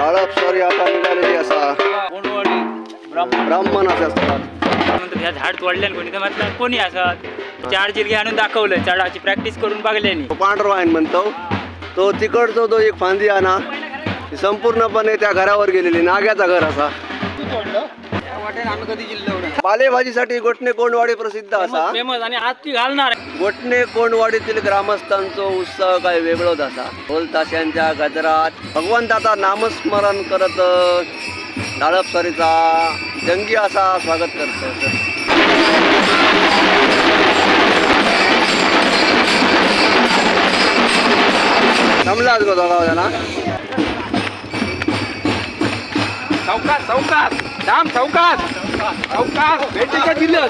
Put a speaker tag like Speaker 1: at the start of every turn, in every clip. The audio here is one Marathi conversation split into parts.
Speaker 1: डाळप सॉरी आता निघालेली असा ब्राह्मण असतात.
Speaker 2: ह्या झाड तोडल्यान कोणी तर म्हटलं कोणी असत 4 जिरगे आणून दाखवलं, झाडाची प्रॅक्टिस करून बघल्यानी.
Speaker 1: पांढरा वाईन म्हणतो तो तिकडचा तो एक फांदी आणा संपूर्णपणे त्या घरावर गेलेली नाग्याचा घर असा. पालेभाजीसाठी गोटणे कोंडवाडी प्रसिद्ध असा
Speaker 2: फेमस आणि आज ती घालणार.
Speaker 1: गोटणे कोंडवाडीतील ग्रामस्थांचा उत्साह काय वेगळोच असा. ढोल ताशांच्या गजरात भगवंताचा नामस्मरण करत डाळप सॉरीचा जंगी असा स्वागत करतो. जमलाच गो दोघा ना
Speaker 2: चौकात चौकात दाम चौकात चौकात भेटीच्या जिल्ह्यात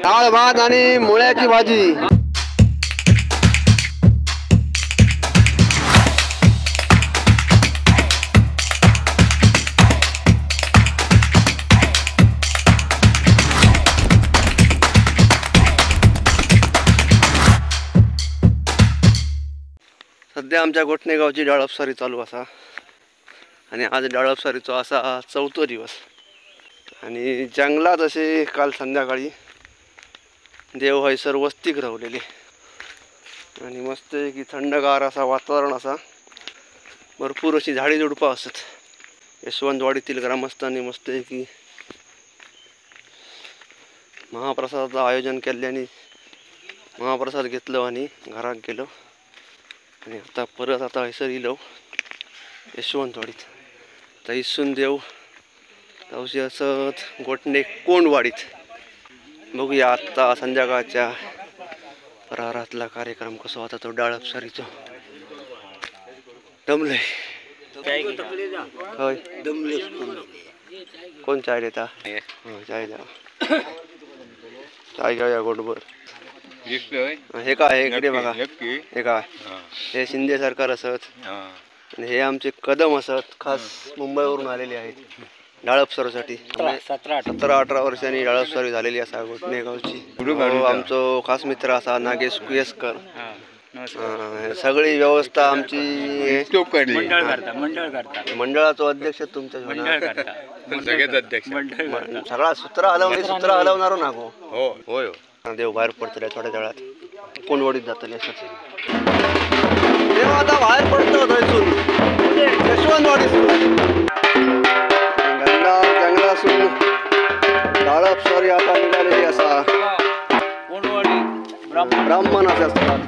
Speaker 1: डाळ भात आणि मुळ्याची भाजी. सध्या आमच्या गोटणे गावची डाळप सॉरी चालू असा आणि आज डाळप सॉरीचो असा 4थो दिवस. आणि जंगलात असे काल संध्याकाळी देव हयसर वस्तीक रावलेले आणि मस्त की थंडगार असा वातावरण असा. भरपूर अशी झाडी झुडपं असत. यशवंतवाडीतील ग्रामस्थांनी मस्त की महाप्रसादाचं आयोजन केल्याने महाप्रसाद घेतलो आणि घरात गेलो आणि आता परत आता हयसर इलो यशवंतवाडीत. तर इसून देव तवशी असत गोटणे कोंडवाडीत. बघूया आत्ता संध्याकाळच्या प्रहारातला कार्यक्रम कसो होता तो डाळप सॉरीचो. दमलय होय कोण चाय देता? चाय द्या चाय घेऊया गोटभर. हे काय इकडे बघा हे काय हे शिंदे सरकार असत आणि हे आमचे कदम असत खास मुंबईवरून आलेले आहेत डाळप सॉरीसाठी. 17-18 वर्षांनी डाळप सॉरी झालेली असा गोटणे गावची. आमचो खास मित्र असा नागेश कुयेसकर. सगळी व्यवस्था आमची मंडळाचो अध्यक्ष तुमच्या सगळा सूत्र हलवणार ना गो. होय देव बाहेर पडतले थोड्या वेळात कोंडवाडीत जातले असत. देव आता बाहेर पडतो थंयसून यशवंतवाडीसून जंगलासून डाळप सॉरी आता निघालेली असा ब्राह्मण असतात.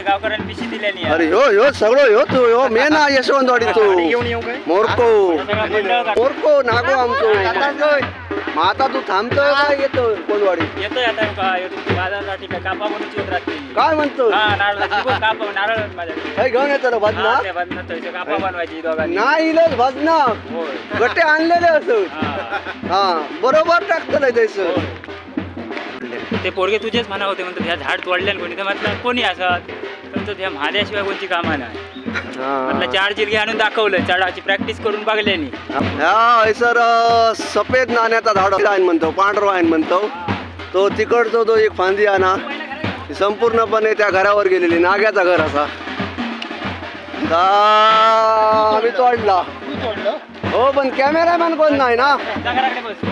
Speaker 2: गावकऱ्यांनी पिशी दिलेली.
Speaker 1: अरे ह्यो सगळं ह्यो मेन यशवंतवाडीचो मोरको नागो आमचो. मग आता तू थांबतोय काय येतो कोंडवाडीत?
Speaker 2: येतोय आता बाजारासाठी कापा म्हणून
Speaker 1: काय म्हणतो?
Speaker 2: नारळ
Speaker 1: काही घेऊन येतो भजना
Speaker 2: कापा बनवायची दोघांनी.
Speaker 1: नाही इलच भजना गटे आणलेले असं हा बरोबर टाकतलंय तसं.
Speaker 2: ते पोरगे तुझेच म्हणा होते म्हणतो ह्या झाड तोडल्यान कोणी तर म्हटलं कोणी असत पण त्या महाद्याशिवाय कोणती कामा नाही. म्हटलं 4 जिरगे आणून दाखवलं, झाडाची प्रॅक्टिस करून बघल्यानी.
Speaker 1: ह्या सर सफेद नाण्याचा झाड वाईन म्हणतो पांढरा वाईन म्हणतो तो तिकडचा तो एक फांदी आणा संपूर्णपणे त्या घरावर गेलेली नाग्याचा घर असा. आम्ही तोडला हो पण कॅमेरामॅन कोण नाही ना.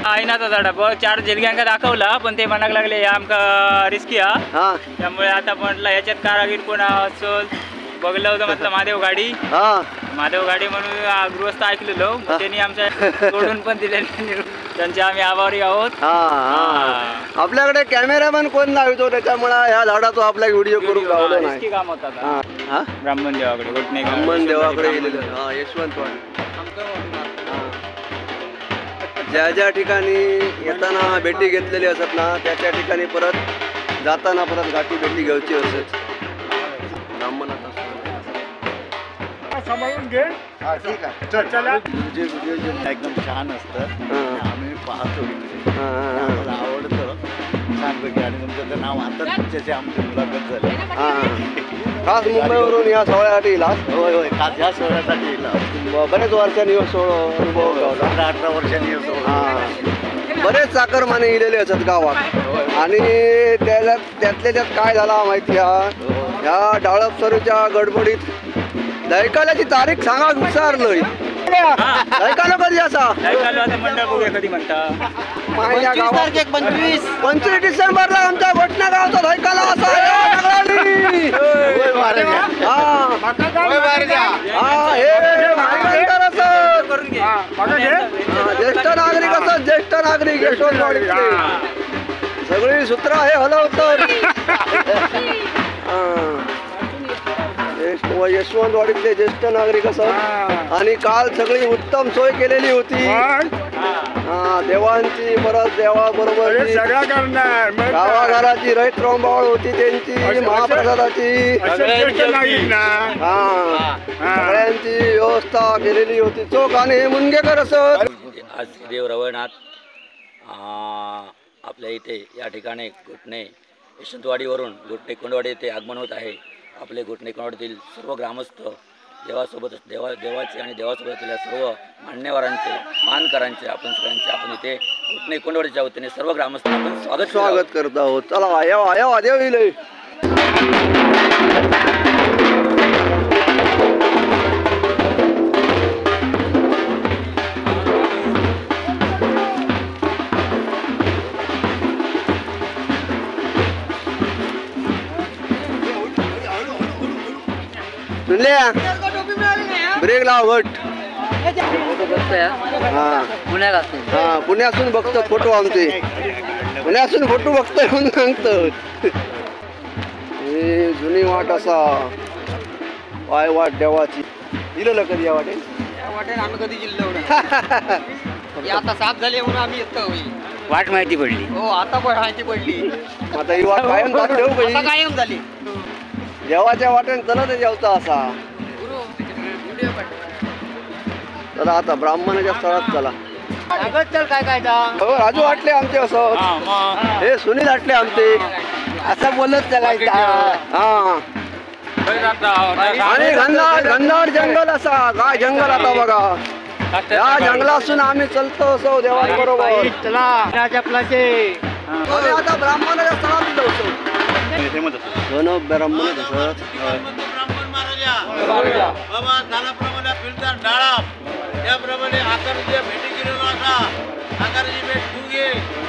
Speaker 2: आईनाचा झाडा 4 जिरग्यांका दाखवला पण ते म्हणायला लागले आमका रिस्की हा. त्यामुळे आता म्हटलं याच्यात कारागीर कोण असल बघलं होतं म्हटलं महादेव गाडी म्हणून गृहस्थ ऐकलेलो त्यांनी आमच्या सोडून पण दिले. त्यांचे आम्ही आभारी आहोत.
Speaker 1: आपल्याकडे कॅमेरामॅन कोण नाही तो त्याच्यामुळे ह्या झाडाचा आपला व्हिडिओ करून गावला नाही.
Speaker 2: काम होता ब्राह्मण देवाकडे गोटणे
Speaker 1: ब्राह्मण देवाकडे गेलेलं यशवंतवाडी. ज्या ज्या ठिकाणी येताना भेटी घेतलेली असत ना त्या ठिकाणी परत जाताना परत गाठी भेटी घ्यायची असत. ब्राह्मणाचा
Speaker 3: सांभाळून घे.
Speaker 1: ठीक आहे.
Speaker 3: चला.
Speaker 4: तुझे व्हिडिओ जे एकदम छान असतात आम्ही पाहतो इकडे. आम्हाला आवडतं छानपैकी आणि तुमचं तर नाव आता तुमच्याशी आमची मुलाखत झाली.
Speaker 1: खास मुंबईवरून या सोहळ्यासाठी येला.
Speaker 4: होय होय खास ह्या सोहळ्यासाठी येईल.
Speaker 1: बरेच वर्षांनी अनुभव गावला.
Speaker 4: 17-18 वर्षांनी येतो.
Speaker 1: बरेच चाकरमाने गेलेले असतात गावात आणि त्यातल्या त्यात काय झाला माहिती आहे ह्या डाळपसरूच्या गडबडीत दैकालाची तारीख सांगा विचारलोय. दैकालो कधी असा
Speaker 2: मंडळ बघूया कधी म्हणता.
Speaker 1: 25 डिसेंबरला आमच्या घोटण्या गावचा दैकाला असा ज्येष्ठ नागरिक असत. ज्येष्ठ नागरिक यशवंतवाडीतले सगळी सूत्र हे हलवतात. यशवंतवाडीतले ज्येष्ठ नागरिक असत आणि काल सगळी उत्तम सोय केलेली होती. देवांची परत देवाबरोबर गावाघराची रहित रंबावळ होती त्यांची महाप्रसादाची सगळ्यांची व्यवस्था केलेली होती. चोख आणि हे मुनगेकर असत.
Speaker 5: आज देव रवळनाथ आपल्या इथे या ठिकाणी घोटणे यशवंतवाडीवरून घोटणे कोंडवाडी येथे आगमन होत आहे. आपले घोटणे कोंडवाडीतील सर्व ग्रामस्थ देवाचे आणि देवासोबत असलेल्या सर्व मान्यवरांचे मानकरांचे आपण सगळ्यांचे आपण इथे घोटणे कोंडवाडीच्या वतीने सर्व ग्रामस्थ आपण
Speaker 1: स्वागत करत आहोत. चला या देव येईल. ब्रेक लाव घट. पुण्यासून बघतो फोटो आमचे. पुण्यासून फोटो बघतोय म्हणून सांगतो. ही जुनी वाट असा पाय वाट देवाची. दिलं कधी या वाटेल
Speaker 6: आम्ही कधी जिल्हा आता साफ झाले म्हणून आम्ही येतो.
Speaker 5: वाट माहिती पडली.
Speaker 6: हो आता पण माहिती पडली.
Speaker 1: आता ही वाट कायम चालू ठेवू पाहिजे.
Speaker 6: कायम झाली.
Speaker 1: देवाच्या वाटेने चलत जेवता असा. चला आता ब्राह्मणाच्या स्थळात चला.
Speaker 6: काय
Speaker 1: राजू आटले आमचे असं. हे सुनील आटले आमचे असं बोलत चलायचा. आणि घनदाट जंगल असा. काय जंगल आता बघा. या जंगलातून आम्ही चलतो असो देवाबरोबर. आता ब्राह्मणाच्या स्थळात जाऊ. ब्राह्मण
Speaker 7: बाबा झाल्याप्रमाणे फिरता डाळा त्याप्रमाणे आकाराच्या भेटी गेलेलो असा. आकाराची भेट तू घे.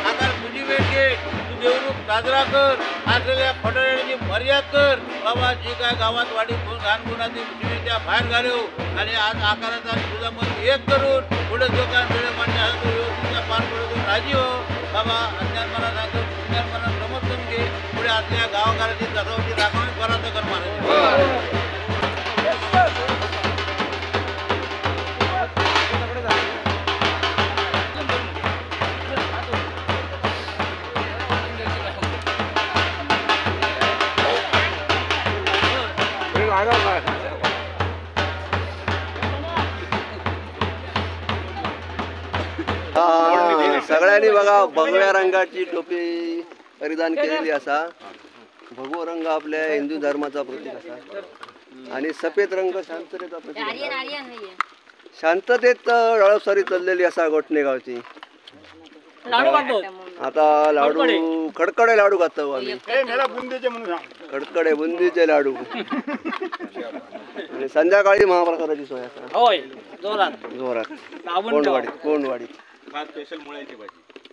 Speaker 7: आकार तुझी भेट घे. तू देवरूप साजरा कर. असलेल्या फटाळ्याची मर्याद कर. बाबा जी काय गावात वाढी घाणगुणाची त्या बाहेर घालव आणि आज आकाराचा तुझा मन एक करून पुढे जो काय वेळ मान्य आहे तो व्यवस्थित पार पडतो राजी हो. बाबा अज्ञान मला सांगतो विज्ञान मला समजून घे. पुढे आपल्या गावाघराची जगावची राखणी करायचं कर महाराज.
Speaker 1: सगळ्यांनी बघा भगव्या रंगाची टोपी परिधान केलेली असा. भगवा रंग आपल्या हिंदू धर्माचा प्रतीक असा आणि सफेद रंग शांततेचा प्रतीक. शांततेत रळसरी चाललेली असा घोटणे गावची. आता लाडू खडकडे लाडू खातो आम्ही. खडकडे बुंदीचे लाडू आणि संध्याकाळी महाप्रसादाची सोय असा. जोरात कोंडवाडीत.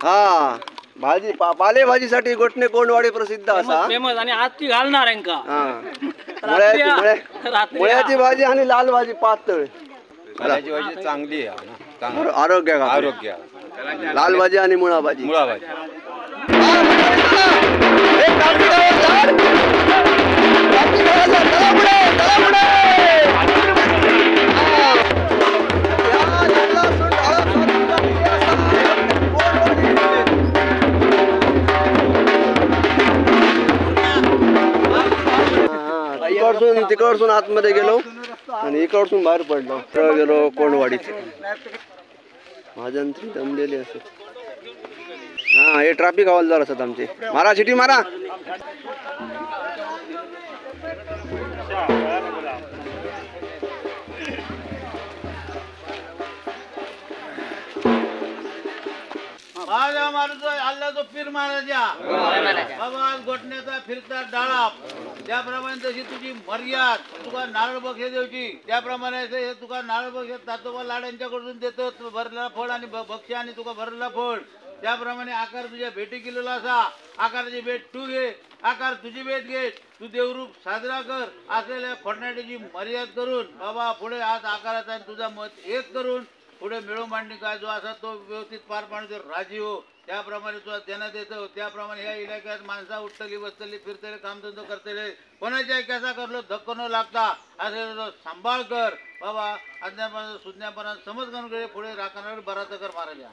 Speaker 1: हा भाजी पालेभाजीसाठी घोटणे कोंडवाडी प्रसिद्ध असा.
Speaker 2: आणि आज ती घालणार
Speaker 1: मुळ्याची भाजी आणि लाल भाजी पातळ.
Speaker 4: भाजी चांगली आहे.
Speaker 1: आरोग्य लाल भाजी आणि मुळा भाजी. इकडसून आतमध्ये गेलो आणि इकडसून बाहेर पडलो. गेलो कोंडवाडीत. महाजन दमलेले असत. हा हे ट्रॅफिक हवालदार असतात आमचे. मारा चिठी मारा.
Speaker 7: माझ्या मारुतोय अल्लाहचो पीर महाराजा बाबा घोटण्याचा फिरता डाळा त्याप्रमाणे तशी तुझी मर्याद तुका नारळ बक्षे देवची त्याप्रमाणे हे तुका नारळ बक्षे तातोबा लाड्यांच्याकडून देतो भरलेला फळ आणि बक्षे आणि तुका भरलेला फळ त्याप्रमाणे आकार तुझ्या भेटी केलेला असा. आकाराची भेट तू घे, आकार तुझी भेट घे, तू देवरूप साजरा कर असलेल्या खोटण्याची मर्याद करून बाबा पुढे आज आकाराचा आणि तुझा मत एक करून पुढे मिळवून मांडणी काय जो असा तो व्यवस्थित पार पाडतो राजी हो. त्याप्रमाणे तुला देण्यात येतं. त्याप्रमाणे या इलाक्यात माणसा उठतली बसतली फिरतले कामधंदो करतले कोणाच्या कसा करलो धक्को न लागता असे सांभाळ कर बाबा. अज्ञापना सुज्ञापना समज करून पुढे राखणार बराच कर महाराजा.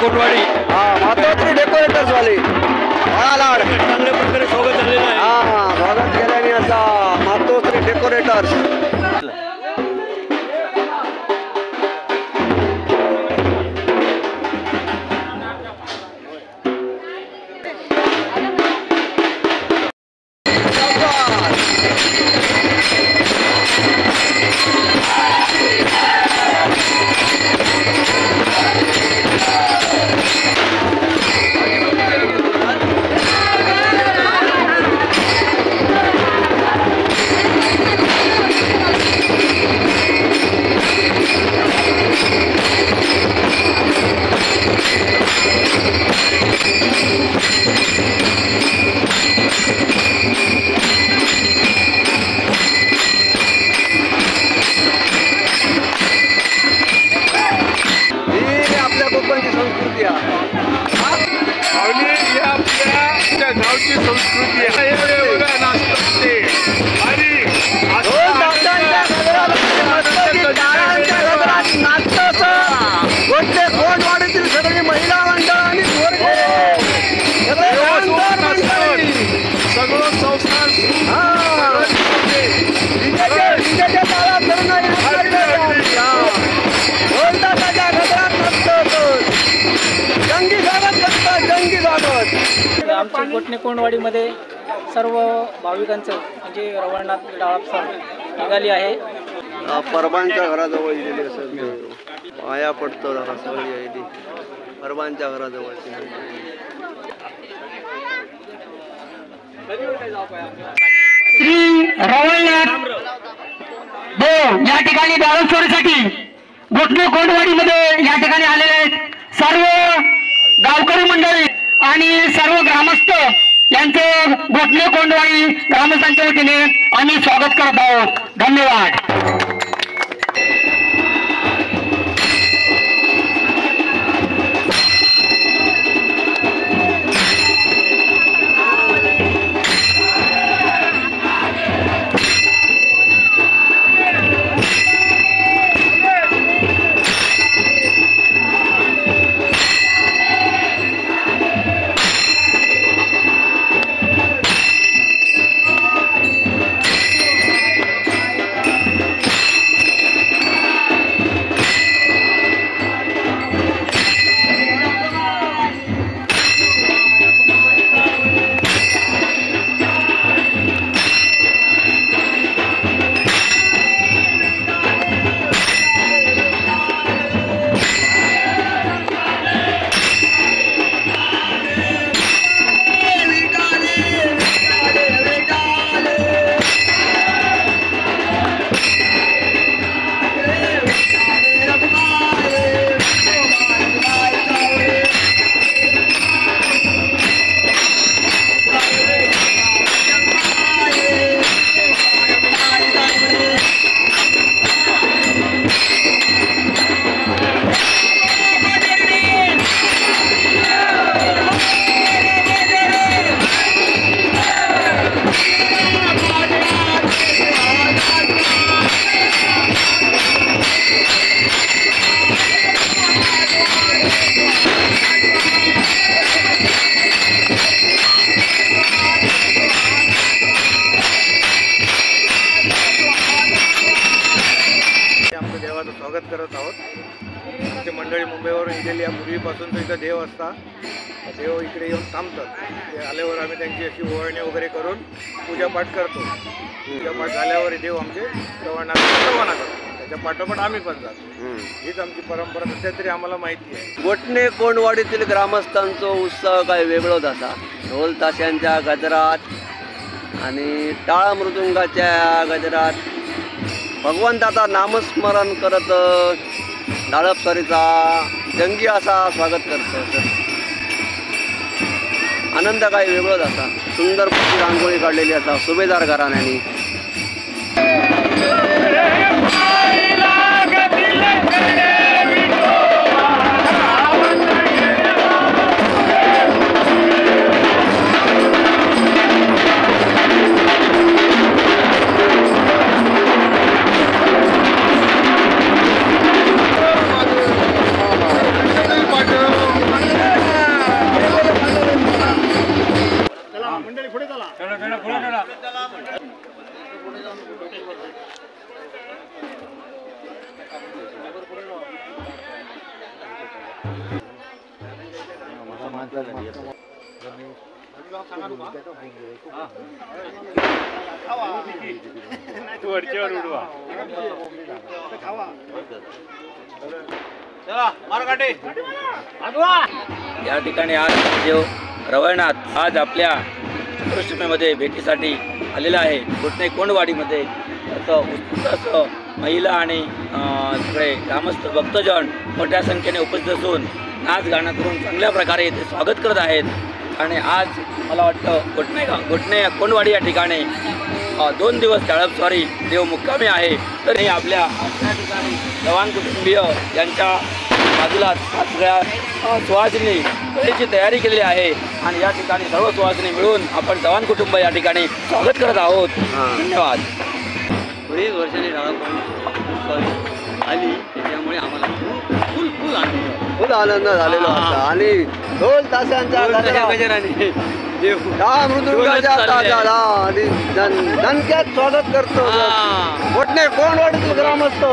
Speaker 1: कोटवाडी मातोश्री डेकोरेटर्स वाले लाड चांगल्या प्रकारे स्वागत झालेलं आहे. हा स्वागत केल्याने असा मातोश्री डेकोरेटर्स.
Speaker 2: आमच्या कोटणे कोंडवाडीमध्ये सर्व भाविकांचं म्हणजे रवळनाथ डाळाप निघाली आहे.
Speaker 1: परबांच्या घराजवळ गेलेली असत पाया पडतो जरा सगळी यायली परबांच्या घराजवळची.
Speaker 8: श्री रवळनाथ देव या ठिकाणी डाळासोरीसाठी कोटणे कोंडवाडीमध्ये या ठिकाणी आलेले आहेत. सर्व गावकरी मंडळी आणि सर्व ग्रामस्थ यांचं कोटणे कोंडवाडी ग्रामस्थांच्या वतीने आम्ही स्वागत करत आहोत. धन्यवाद.
Speaker 3: मंडळी मुंबईवरून इथेली पूर्वीपासून इथं देव असता, देव इकडे येऊन थांबतात. ते आल्यावर आम्ही त्यांची अशी ओवाळणी वगैरे करून पूजापाठ करतो. पूजापाठ झाल्यावर देव आमचे रवाना करतो. त्याच्या पाठोपाठ आम्ही पण जातो. हीच आमची परंपरा सध्या तरी आम्हाला माहिती आहे.
Speaker 1: गोटणे कोंडवाडीतील ग्रामस्थांचा उत्सव काय वेगळोच असा. ढोल ताशांच्या गजरात आणि टाळ मृदुंगाच्या गजरात भगवंताचा नामस्मरण करत डाळपसरीचा जंगी असा स्वागत करतो. आनंद काय वेगळोच असा. सुंदर रांगोळी काढलेली असा सुभेदार घराण्यानी.
Speaker 5: या ठिकाणी आज देव रवळनाथ आज आपल्या चतुष्टमीमध्ये भेटीसाठी आलेला आहे. गोटणे कोंडवाडीमध्ये असं महिला आणि सगळे ग्रामस्थ भक्तजन मोठ्या संख्येने उपस्थित असून नाच गाणं करून चांगल्या प्रकारे इथे स्वागत करत आहेत. आणि आज मला वाटतं गोटणे कोंडवाडी या ठिकाणी 2 दिवस डाळपस्वारी देव मुक्कामी आहे. तर हे आपल्या ठिकाणी जवान कुटुंबीय यांच्या बाजूला सगळ्या सुवासिनी कलेची तयारी केलेली आहे आणि या ठिकाणी सर्व सुवासिनी मिळून आपण जवान कुटुंब या ठिकाणी स्वागत करत आहोत. धन्यवाद.
Speaker 1: बरीच वर्षांनी आली त्याच्यामुळे आम्हाला फुल आनंद झालेला होता. आणि ढोल ताशांच्या गजराने मृदुंगाच्या ताजाला आणि दणक्यात स्वागत करतो गोटणे कोंडवाडीतील ग्रामस्थ.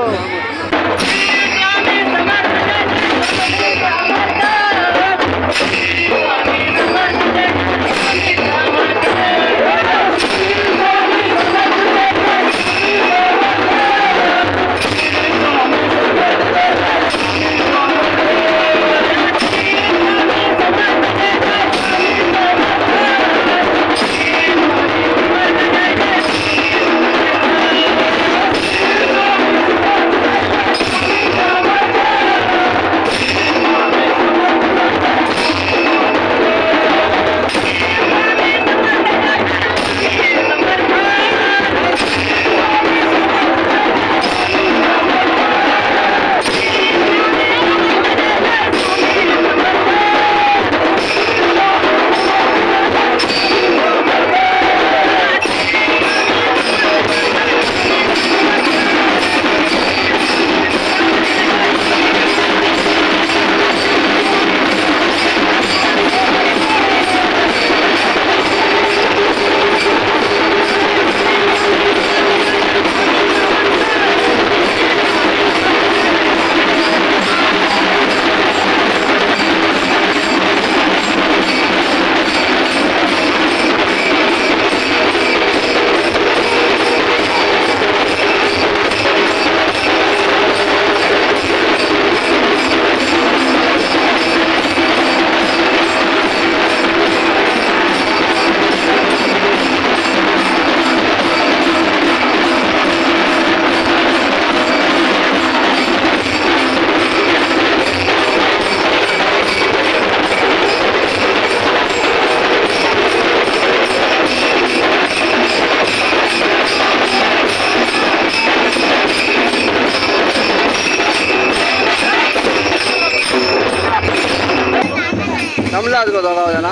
Speaker 1: जमलाच गो दोघा होता ना.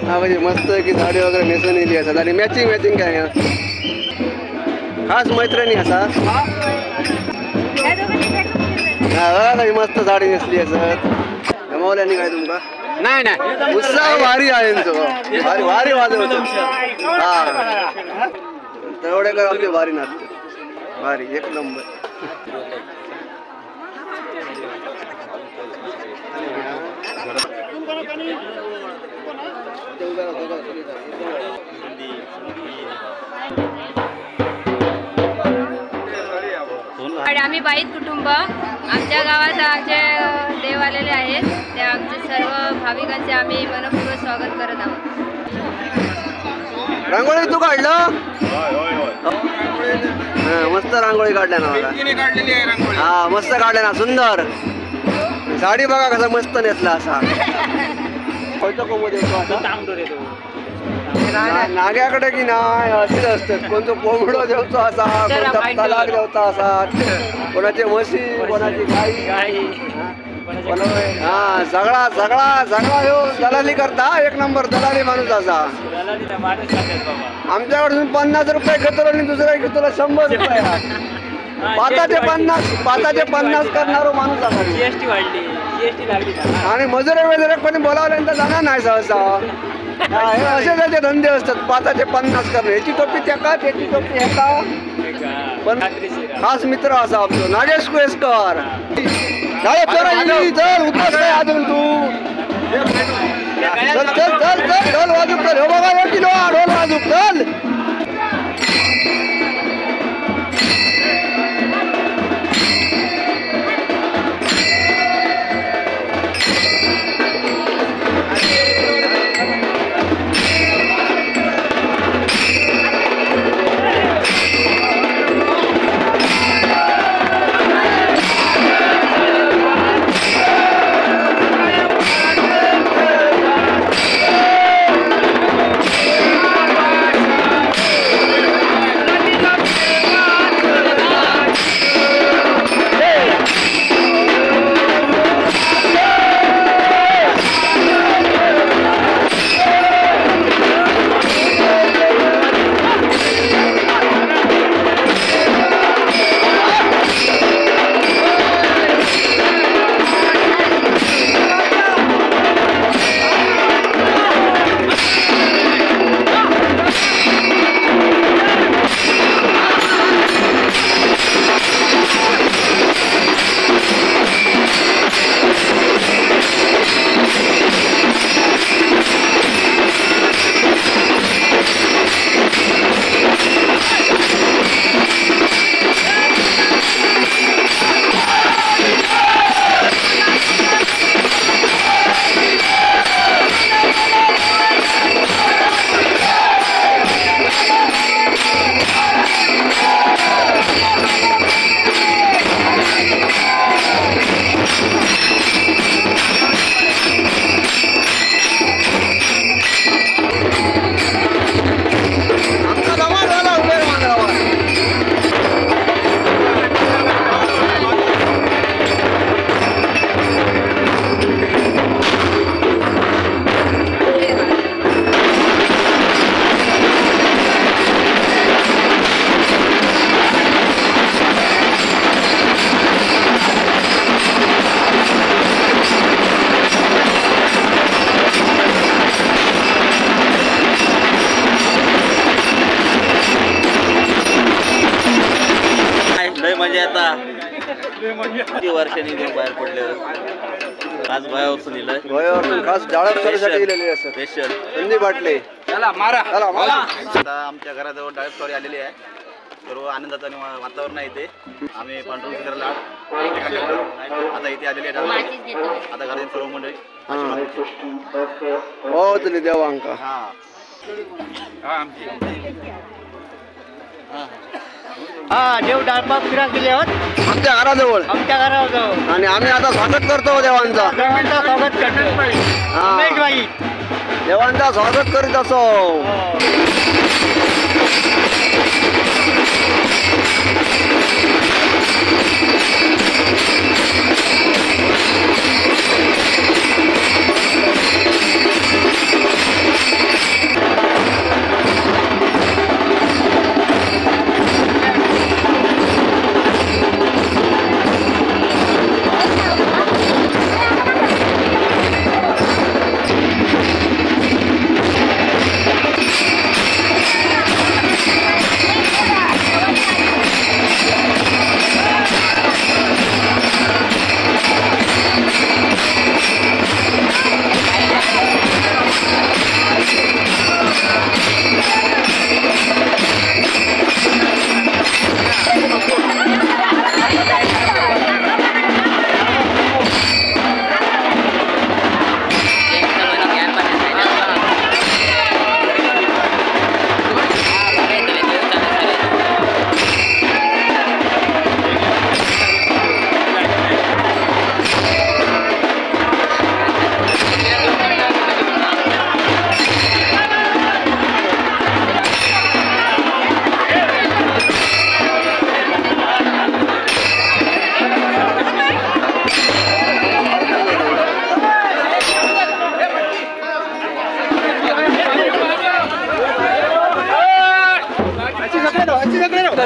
Speaker 1: हा म्हणजे मस्त की साडी वगैरे नेसून येली असतात आणि मॅचिंग काय खास मैत्रिणी असा. हा बघा मस्त साडी नेसली असत. जमावल्याने काय तुमका
Speaker 6: नाही नाही
Speaker 1: उत्साह भारी आहे भारी भारी वाजवतो. हा तेवढे काय आमचे भारी नाचते भारी एक नंबर.
Speaker 9: आम्ही बाईत कुटुंब आमच्या गावात आमचे देव आलेले आहेत, ते आमचे सर्व भाविकांचे आम्ही मनपूर्वक स्वागत करत आहोत.
Speaker 1: रांगोळी तू काढलं? मस्त रांगोळी काढल्या ना मला. हा मस्त काढल्या ना, सुंदर. साडी बघा कसा मस्त नेसला असा. नाग्याकडे की नाही असेच असतात. कोणतं कोंबडो देवचा असा, कोणता तलाक देवचा असा, कोणाची म्हशी, कोणाची गाई. हा सगळा सगळा सगळा येऊन दलाली करता. एक नंबर दलाली माणूस असा. आमच्याकडून 50 रुपये घेतो आणि दुसऱ्या घेतो 100 रुपये. पाताचे 50 करणारो माणूस असा.
Speaker 2: जीएसटी वाढली, जीएसटी लागली
Speaker 1: आणि मजुरे वगैरे कोणी बोलावल्यानंतर जाणार नाही सहसा. हे असे त्याचे धंदे असतात. पाताचे 50 करणे. ह्याची टोपी त्या का, त्याची टोपी ह्या का. पण खास मित्र असा आपलो नागेश कुहेसकर. चल उतरत काय अजून तू. चल चल चल चल ढोल वाजूक चल. हो बघा 1 किलो ढोल वाजूक चल.
Speaker 5: किती वर्षांनी बाहेर पडले. आज गोव्यावरून दिलंय.
Speaker 1: गोव्यावरून खास डाळपसाठी गेलेले असतात.
Speaker 5: स्पेशल
Speaker 1: संधी बाटले.
Speaker 5: चला मारा.
Speaker 4: आता आमच्या घराजवळ डाळपवाडी आलेली आहे. सर्व आनंदाचं वातावरण आहे इथे. आम्ही पांडुरंग आता इथे आलेली आहे. आता घरातील सर्व मंडळी
Speaker 1: हो तुला देवांका.
Speaker 6: हा देव डाळपा फिरा गेले आहोत
Speaker 1: आमच्या घराजवळ.
Speaker 6: आमच्या घराजवळ.
Speaker 1: आणि आम्ही आता स्वागत करतो देवांचा.
Speaker 6: देवांचा स्वागत करतो.
Speaker 1: देवांचा स्वागत करीत असो.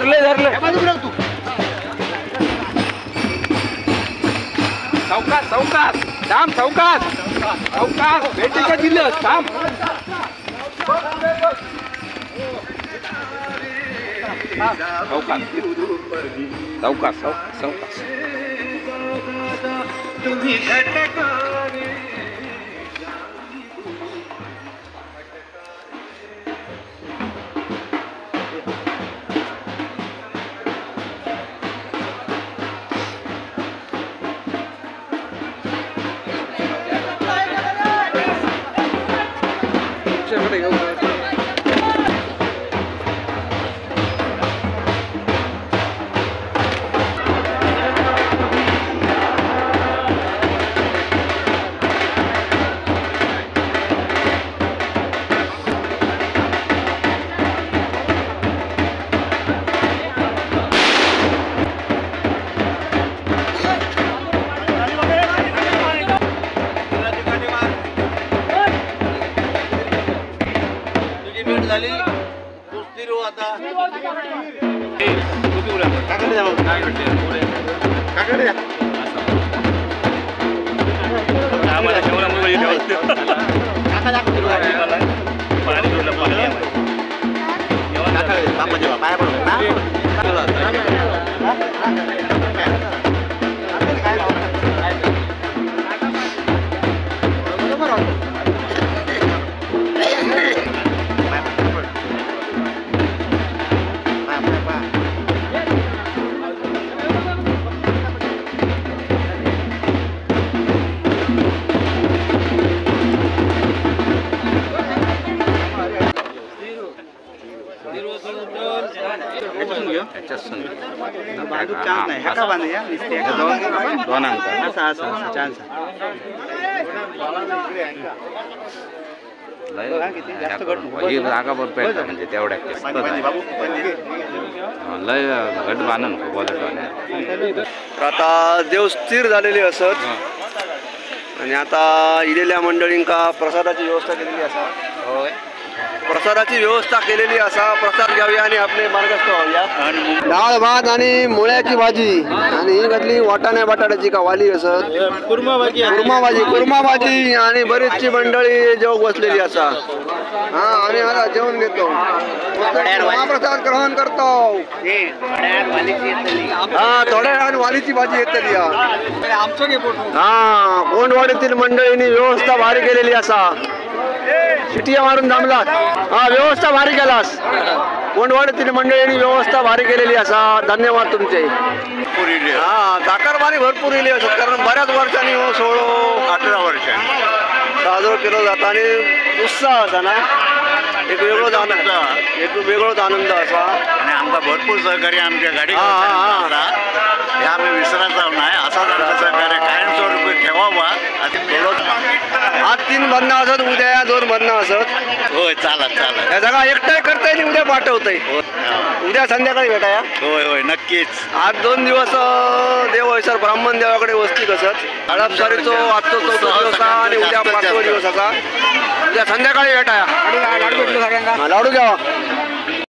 Speaker 1: धरले
Speaker 3: चौकात चौकात थांब चौकात चौकात भेटीच्या जिल्ह्यात थांब चौकात चौकात
Speaker 7: झाली कुस्ती रो आता
Speaker 3: जागा बरोबर म्हणजे तेवढ्या लय घट बांधून
Speaker 1: आता देव स्थिर झालेली असत आणि आता इलेल्या मंडळींका प्रसादाची व्यवस्था केलेली असा. प्रसादाची व्यवस्था केलेली असा. प्रसाद घ्यावी आणि आपले मार्गस्थ व्हाव्या. डाळ भात आणि मुळ्याची भाजी आणि ही घातली वाटाण्या बटाट्याची का वाली असत. कुर्मा भाजी आणि बरीचशी मंडळी जेवण बसलेली असा. हा आम्ही आता जेवण घेतो. महाप्रसाद ग्रहण करतो. हा थोड्या वेळाने वालीची भाजी येतली. हा कोंडवाडीतील मंडळींनी व्यवस्था भारी केलेली असा. शिटिया मारून थांबला. हा व्यवस्था भारी केलास. कोंडवाडीतील मंडळींनी व्यवस्था भारी केलेली असा. धन्यवाद तुमचे. हा जाकारबारी भरपूर येली असत कारण बऱ्याच वर्षांनी हो 16-18 वर्षांनी साजरा केला जाता आणि उत्साह असा ना. एक वेगळोच आनंद असा
Speaker 7: आणि आमचा भरपूर सहकार्य आमच्या गाडी हे आम्ही विसरायचा नाही. असाच आमचं सहकार्य कायमस्वरूपी ठेवावा.
Speaker 1: आज 3 बंद असत उद्या 2 बंद असत.
Speaker 7: होय चालत
Speaker 1: या जागा एकटाय करताय आणि उद्या पाठवताय. उद्या संध्याकाळी भेटाया.
Speaker 7: होय नक्कीच.
Speaker 1: आज 2 दिवस देव सर ब्राह्मण देवाकडे वस्ती कसत. हडपसरीचो आजचो 4था दिवस आणि उद्या 5वा दिवस असा. उद्या संध्याकाळी भेटाया. लाडू घ्यावा.